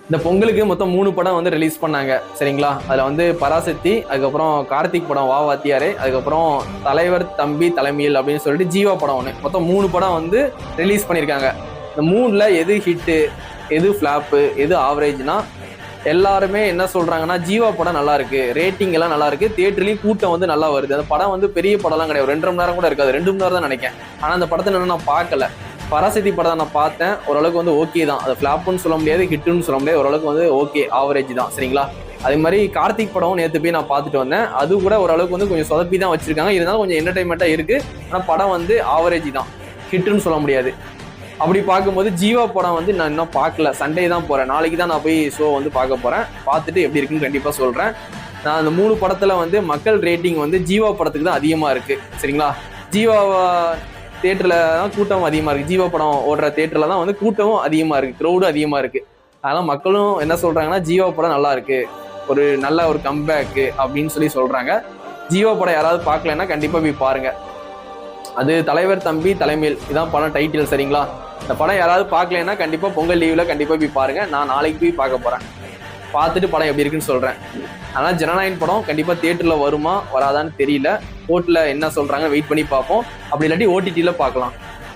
இந்த பொங்கலுக்கு மொத்தம் 3 படம் வந்து ரிலீஸ் பண்ணாங்க சரிங்களா. அதுல வந்து பராசக்தி, அதுக்கப்புறம் கார்த்திக் படம் வா வாத்தியாரே, அதுக்கப்புறம் தலைவர் தம்பி தலைமையில் அப்படின்னு சொல்லிட்டு ஜீவா படம் ஒன்று, மொத்தம் 3 படம் வந்து ரிலீஸ் பண்ணியிருக்காங்க. இந்த 3ல எது ஹிட்டு, எது ஃபிளாப்பு, எது ஆவரேஜ்னா எல்லாருமே என்ன சொல்றாங்கன்னா ஜீவா படம் நல்லா இருக்கு, ரேட்டிங் எல்லாம் நல்லா இருக்கு, தியேட்டர்லயும் கூட்டம் வந்து நல்லா வருது. அந்த படம் வந்து பெரிய படம்லாம் கிடையாது, 2.5 மணி நேரம் கூட இருக்காது, 2 மணி நேரம் தான் நினைக்கிறேன். ஆனா அந்த படத்தை நான் பார்க்கல. பராசக்தி படம் நான் பார்த்தேன், ஓரளவுக்கு வந்து ஓகே தான். அது ஃபிளாப்புன்னு சொல்ல முடியாது, ஹிட்டுன்னு சொல்ல முடியாது, ஓரளவுக்கு வந்து ஓகே ஆவரேஜ் தான் சரிங்களா. அதே மாதிரி கார்த்திக் படம் நேற்று போய் நான் பார்த்துட்டு வந்தேன், அது கூட ஓரளவுக்கு வந்து கொஞ்சம் சொதப்பி தான் வச்சிருக்காங்க, இருந்தாலும் கொஞ்சம் என்டர்டைன்மெண்ட்டா இருக்கு. ஆனால் படம் வந்து ஆவரேஜ் தான், ஹிட்டுன்னு சொல்ல முடியாது. அப்படி பார்க்கும்போது ஜீவா படம் வந்து நான் இன்னும் பார்க்கல, சண்டே தான் போறேன், நாளைக்கு தான் நான் போய் ஷோ வந்து பார்க்க போறேன். பார்த்துட்டு எப்படி இருக்குன்னு கண்டிப்பா சொல்றேன். நான் அந்த 3 படத்துல வந்து மக்கள் ரேட்டிங் வந்து ஜீவா படத்துக்கு தான் அதிகமா இருக்கு சரிங்களா. ஜீவா தியேட்டர்ல தான் கூட்டம் அதிகமா இருக்கு, ஜீவா படம் ஓடுற தியேட்டர்ல தான் வந்து கூட்டமும் அதிகமா இருக்கு, க்ரௌடும் அதிகமா இருக்கு. அதனால மக்களும் என்ன சொல்றாங்கன்னா ஜீவா படம் நல்லா இருக்கு, ஒரு நல்ல ஒரு கம்பேக் அப்படின்னு சொல்லி சொல்றாங்க. ஜீவா படம் யாராவது பார்க்கலன்னா கண்டிப்பா போய் பாருங்க. அது தலைவர் தம்பி தலைமையில் இதான் படம் டைட்டில் சரிங்களா. இந்த படம் யாராவது பார்க்கலன்னா கண்டிப்பா பொங்கல் லீவ்ல கண்டிப்பா போய் பாருங்க. நான் நாளைக்கு போய் பார்க்க போறேன், பார்த்துட்டு படம் எப்படி இருக்குன்னு சொல்றேன். ஆனா ஜனநாயகன் படம் கண்டிப்பா தியேட்டர்ல வருமா வராதான்னு தெரியல, ஓட்டுல என்ன சொல்றாங்க வெயிட் பண்ணி பார்ப்போம். அப்படி இல்லாட்டி ஓடிடில பார்க்கலாம்.